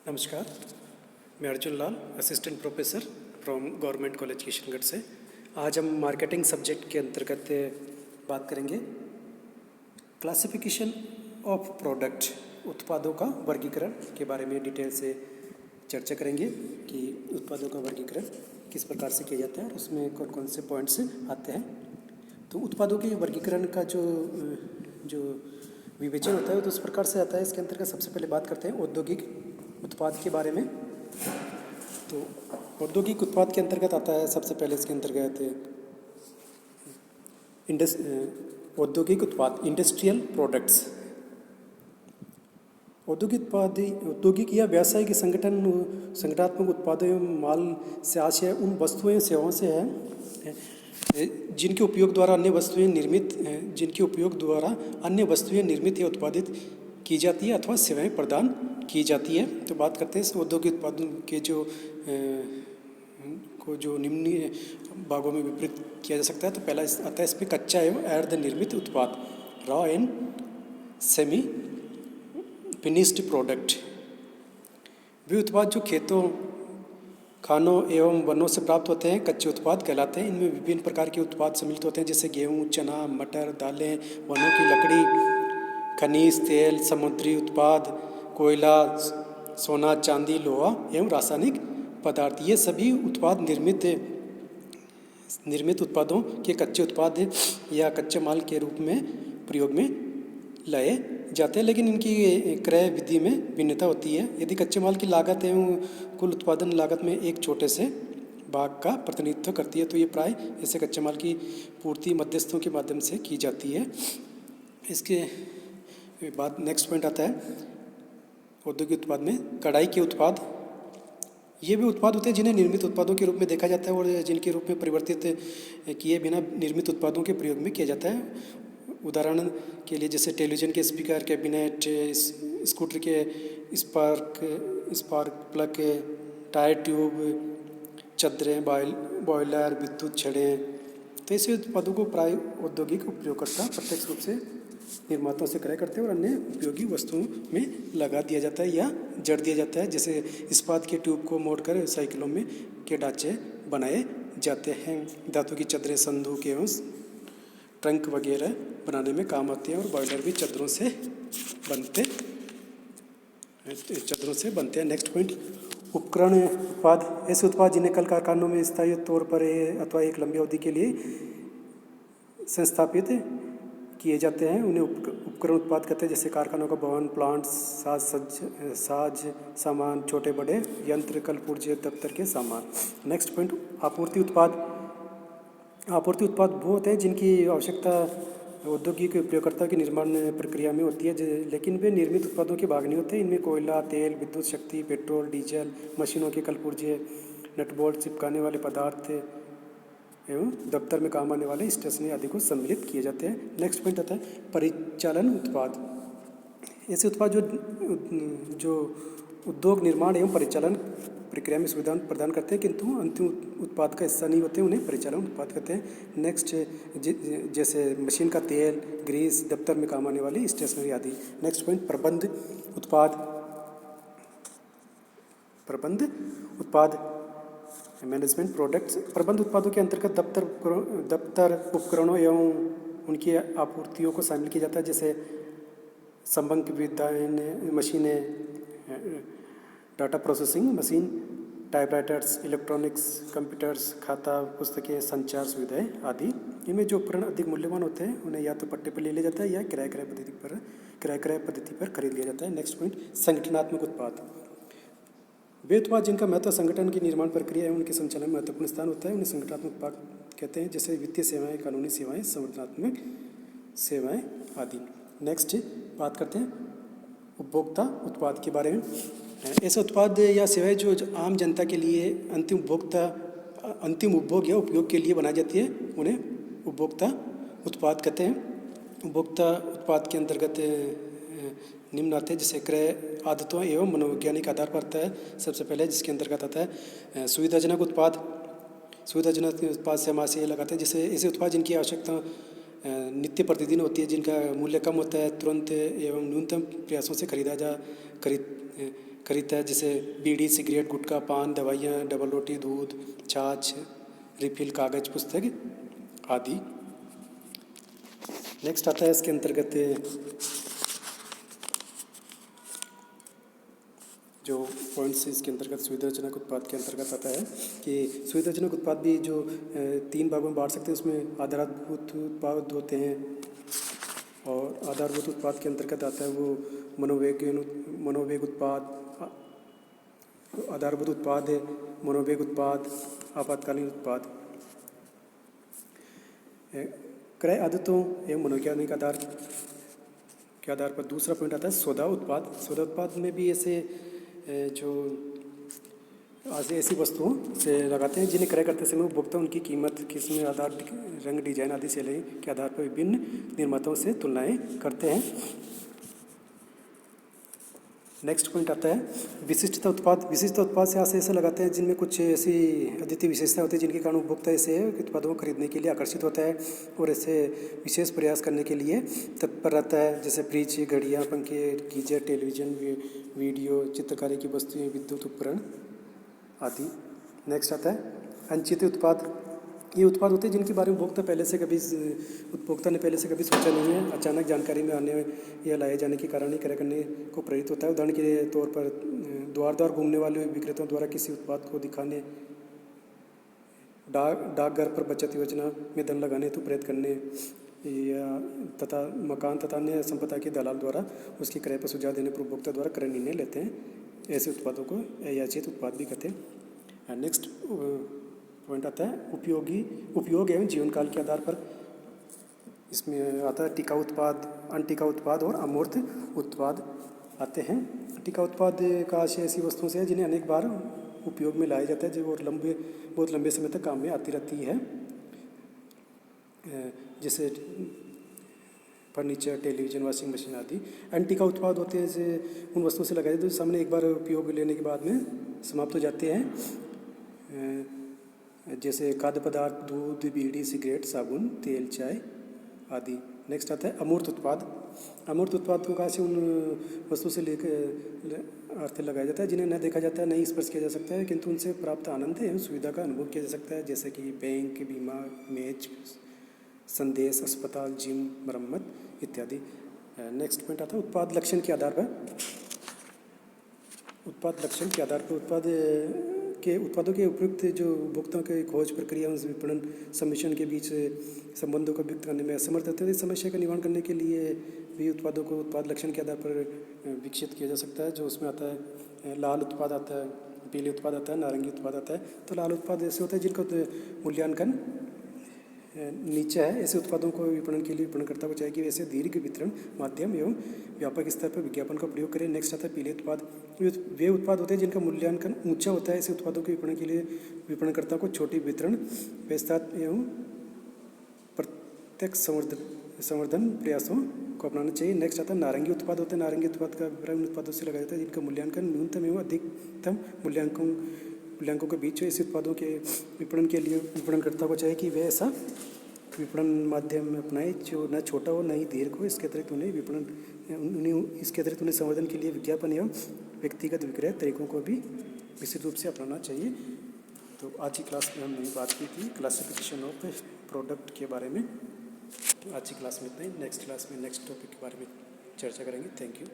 नमस्कार, मैं Arjun Lal, assistant professor from government college Kishangarh से। आज हम मार्केटिंग सब्जेक्ट के अंतर्गत बात करेंगे क्लासिफिकेशन ऑफ प्रोडक्ट, उत्पादों का वर्गीकरण के बारे में डिटेल से चर्चा करेंगे कि उत्पादों का वर्गीकरण किस प्रकार से किया जाता है और उसमें कौन कौन से पॉइंट्स आते हैं। तो उत्पादों के वर्गीकरण का जो विवेचन होता है तो उस प्रकार से आता है। इसके अंतर्गत सबसे पहले बात करते हैं औद्योगिक उत्पाद के बारे में। तो औद्योगिक उत्पाद के अंतर्गत आता है सबसे पहले इसके अंतर्गत औद्योगिक उत्पाद, इंडस्ट्रियल प्रोडक्ट्स। औद्योगिक या व्यावसायिक संगठनात्मक उत्पादों एवं माल से आशय उन वस्तुओं एवं सेवाओं से है जिनके उपयोग द्वारा अन्य वस्तुएं निर्मित या उत्पादित की जाती है अथवा सेवाएं प्रदान की जाती है। तो बात करते हैं औद्योगिक उत्पादों के जो निम्न भागों में विभाजित किया जा सकता है। तो पहला आता है इसमें कच्चा एवं अर्ध निर्मित उत्पाद, raw and semi finished product. वे उत्पाद जो खेतों, खानों एवं वनों से प्राप्त होते हैं कच्चे उत्पाद कहलाते हैं। इनमें विभिन्न प्रकार के उत्पाद सम्मिलित होते हैं जैसे गेहूँ, चना, मटर, दालें, वनों की लकड़ी, खनिज तेल, समुद्री उत्पाद, कोयला, सोना, चांदी, लोहा एवं रासायनिक पदार्थ। ये सभी उत्पाद निर्मित उत्पादों के कच्चे उत्पाद या कच्चे माल के रूप में प्रयोग में लाए जाते हैं, लेकिन इनकी क्रय विधि में भिन्नता होती है। यदि कच्चे माल की लागत एवं कुल उत्पादन लागत में एक छोटे से भाग का प्रतिनिधित्व करती है तो ये प्राय ऐसे कच्चे माल की पूर्ति मध्यस्थों के माध्यम से की जाती है। इसके बाद नेक्स्ट पॉइंट आता है औद्योगिक उत्पाद में कढ़ाई के उत्पाद। ये भी उत्पाद होते हैं जिन्हें निर्मित उत्पादों के रूप में देखा जाता है और जिनके रूप में परिवर्तित किए बिना निर्मित उत्पादों के प्रयोग में किया जाता है। उदाहरण के लिए जैसे टेलीविज़न के स्पीकर, कैबिनेट, स्कूटर के स्पार्क प्लग, टायर ट्यूब, चद्दरें, बॉयलर, विद्युत छड़ें। तो ऐसे उत्पादों को प्राय औद्योगिक उपयोगकर्ता प्रत्यक्ष रूप से निर्माताओं से क्रय करते हैं और अन्य उपयोगी वस्तुओं में लगा दिया जाता है या जड़ दिया जाता है। जैसे इस्पात के ट्यूब को मोड़कर साइकिलों में के ढांचे बनाए जाते हैं। धातु की चद्दरें संदूक एवं ट्रंक वगैरह बनाने में काम आती हैं और बॉयलर भी चद्दरों से बनते हैं। नेक्स्ट पॉइंट, उपकरण उत्पाद। ऐसे उत्पाद जिन्हें कल कारखानों में स्थायी तौर पर अथवा एक लंबी अवधि के लिए संस्थापित किए जाते हैं उन्हें उपकरण उत्पाद कहते हैं। जैसे कारखानों का भवन, प्लांट, साज सामान, छोटे बड़े यंत्र, कल पुर्जे, दफ्तर के सामान। नेक्स्ट पॉइंट, आपूर्ति उत्पाद। आपूर्ति उत्पाद वो होते हैं जिनकी आवश्यकता औद्योगिक उपयोगकर्ता की निर्माण प्रक्रिया में होती है, लेकिन वे निर्मित उत्पादों के भाग नहीं होते। इनमें कोयला, तेल, विद्युत शक्ति, पेट्रोल, डीजल, मशीनों के कलपुर्जे, नट बोल्ट, चिपकाने वाले पदार्थ एवं दफ्तर में काम आने वाले स्टेशनरी आदि को सम्मिलित किए जाते हैं। नेक्स्ट पॉइंट आता है परिचालन उत्पाद। ऐसे उत्पाद जो उद्योग, निर्माण एवं परिचालन प्रक्रिया में सुविधा प्रदान करते हैं किंतु अंतिम उत्पाद का हिस्सा नहीं होते, उन्हें परिचालन उत्पाद कहते हैं। नेक्स्ट जैसे मशीन का तेल, ग्रीस, दफ्तर में काम आने वाली स्टेशनरी आदि। नेक्स्ट पॉइंट, प्रबंध उत्पाद मैनेजमेंट प्रोडक्ट्स। प्रबंध उत्पादों के अंतर्गत दफ्तर उपकरणों एवं उनकी आपूर्तियों को शामिल किया जाता है। जैसे संबंध विधान मशीनें, data processing machine, typewriters, electronics, computers, खाता, पुस्तकें, संचार सुविधाएं आदि। इनमें जो उपकरण अधिक मूल्यवान होते हैं उन्हें या तो पट्टे पर ले लिया जाता है या क्रय पद्धति पर खरीद लिया जाता है। नेक्स्ट पॉइंट, संगठनात्मक उत्पाद। वे उत्पाद जिनका महत्व संगठन की निर्माण प्रक्रिया एवं उनके संचालन में महत्वपूर्ण स्थान होता है उन्हें संगठनात्मक उत्पाद कहते हैं। जैसे वित्तीय सेवाएं, कानूनी सेवाएं, संगठनात्मक सेवाएं आदि। नेक्स्ट बात करते हैं उपभोक्ता उत्पाद के बारे में। ऐसे उत्पाद या सेवाएं जो आम जनता के लिए अंतिम उपभोग या उपयोग के लिए बनाई जाती है उन्हें उपभोक्ता उत्पाद कहते हैं। उपभोक्ता उत्पाद के अंतर्गत निम्न आते हैं जैसे क्रय आदतों एवं मनोवैज्ञानिक आधार पर आता है। सबसे पहले जिसके अंतर्गत आता है सुविधाजनक उत्पाद। सुविधाजनक उत्पाद से हम आशय लगाते हैं जैसे ऐसे उत्पाद जिनकी आवश्यकता नित्य प्रतिदिन होती है, जिनका मूल्य कम होता है, तुरंत एवं न्यूनतम प्रयासों से खरीदता है, जैसे बीड़ी, सिगरेट, गुटखा, पान, दवाइयाँ, डबल रोटी, दूध, छाछ, रिफिल, कागज़, पुस्तक आदि। नेक्स्ट आता है इसके अंतर्गत जो पॉइंट्स इसके अंतर्गत सुविधाजनक उत्पाद के अंतर्गत आता है कि सुविधाजनक उत्पाद भी जो 3 भागों में बांट सकते हैं। उसमें आधारभूत उत्पाद होते हैं और आधारभूत उत्पाद के अंतर्गत आता है वो मनोवेग उत्पाद, आधारभूत उत्पाद है, मनोवेग उत्पाद, आपातकालीन उत्पाद। क्रय आदतों एवं मनोवैज्ञानिक आधार के आधार पर दूसरा पॉइंट आता है सौदा उत्पाद। सौदा उत्पाद में भी ऐसे जो ऐसी वस्तुओं से लगाते हैं जिन्हें क्रय करते समय उपभोक्ता उनकी कीमत, किस्म, आधार, रंग, डिजाइन आदि से के आधार पर विभिन्न निर्माताओं से तुलनाएं करते हैं। नेक्स्ट पॉइंट आता है विशिष्टता उत्पाद। विशिष्टता उत्पाद से ऐसे लगाते हैं जिनमें कुछ ऐसी अद्वितीय विशेषताएं होती है जिनके कारण उपभोक्ता ऐसे उत्पादों को खरीदने के लिए आकर्षित होता है और ऐसे विशेष प्रयास करने के लिए तत्पर रहता है, जैसे फ्रिज, घड़ियाँ, पंखे, गीजर, टेलीविजन, वीडियो, चित्रकारी की वस्तुएं, विद्युत उपकरण आदि। नेक्स्ट आता है अनचित उत्पाद। ये उत्पाद होते हैं जिनके बारे में उपभोक्ता ने पहले से कभी सोचा नहीं है, अचानक जानकारी में आने या लाए जाने के कारण ही क्रय करने को प्रेरित होता है। उदाहरण के तौर पर द्वार द्वार घूमने वाले विक्रेताओं द्वारा किसी उत्पाद को दिखाने, डाकघर पर बचत योजना में धन लगाने हेतु प्रेरित करने या तथा मकान तथा अन्य संपदा के दलाल द्वारा उसकी क्रय पर सुझाव देने पर उपभोक्ता द्वारा क्रय निर्णय लेते हैं। ऐसे उत्पादों को अयाचित उत्पाद भी कहते हैं। नेक्स्ट पॉइंट आता है उपयोग एवं जीवन काल के आधार पर। इसमें आता है टिकाऊ उत्पाद, अनटिकाऊ उत्पाद और अमूर्त उत्पाद आते हैं। टिकाऊ उत्पाद का आशय ऐसी वस्तुओं से है जिन्हें अनेक बार उपयोग में लाया जाता है जो और बहुत लंबे समय तक काम में आती रहती है, जैसे फर्नीचर, टेलीविजन, वॉशिंग मशीन आदि। अनटिकाऊ उत्पाद होते हैं जैसे उन वस्तुओं से लगाए जाते हैं जो सामने एक बार उपयोग लेने के बाद में समाप्त हो जाते हैं, जैसे खाद्य पदार्थ, दूध, बीड़ी, सिगरेट, साबुन, तेल, चाय आदि। नेक्स्ट आता है अमूर्त उत्पाद। अमूर्त उत्पादों का से उन वस्तु से लेकर अर्थ लगाया जाता है जिन्हें न देखा जाता है, नहीं स्पर्श किया जा सकता है, किंतु उनसे प्राप्त आनंद एवं सुविधा का अनुभव किया जा सकता है, जैसे कि बैंक, बीमा, मेज, संदेश, अस्पताल, जिम, मरम्मत इत्यादि। नेक्स्ट पॉइंट आता है उत्पाद लक्षण के आधार पर। उत्पाद लक्षण के आधार पर उत्पादों के उपयुक्त जो उपभोक्ताओं के खोज प्रक्रिया विपणन सम्मिश्रण के बीच संबंधों को व्यक्त करने में असमर्थ होते हैं। इस समस्या का निवारण करने के लिए भी उत्पादों को उत्पाद लक्षण के आधार पर विकसित किया जा सकता है, जो उसमें आता है लाल उत्पाद आता है, पीले उत्पाद आता है, नारंगी उत्पाद आता है। तो लाल उत्पाद ऐसे होते हैं जिनका मूल्यांकन नीचे है। ऐसे उत्पादों को विपणन के लिए विपणनकर्ता को चाहिए कि वैसे दीर्घ वितरण माध्यम एवं व्यापक स्तर पर विज्ञापन का प्रयोग करें। नेक्स्ट आता है पीले उत्पाद। वे उत्पाद होते हैं जिनका मूल्यांकन ऊंचा होता है। ऐसे उत्पादों के विपणन के लिए विपणनकर्ता को छोटी वितरण व्यवस्था एवं प्रत्यक्ष संवर्धन प्रयासों को अपनाना चाहिए। नेक्स्ट आता है नारंगी उत्पाद होते हैं। नारंगी उत्पाद का अभिप्राय उन उत्पादों से लगाया जाता है जिनका मूल्यांकन न्यूनतम एवं अधिकतम मूल्यांकों के बीच। ऐसे उत्पादों के विपणन के लिए विपणनकर्ता को चाहिए कि वे ऐसा विपणन माध्यम अपनाए जो न छोटा हो न ही दीर्घ हो। इसके अतिरिक्त उन्हें संवर्धन के लिए विज्ञापन एवं व्यक्तिगत विक्रय तरीकों को भी विस्तृत रूप से अपनाना चाहिए। तो आज की क्लास में हमने बात की थी क्लासिफिकेशन ऑफ प्रोडक्ट के बारे में। तो आज की क्लास में इतना ही। नेक्स्ट क्लास में नेक्स्ट टॉपिक के बारे में चर्चा करेंगे। Thank you.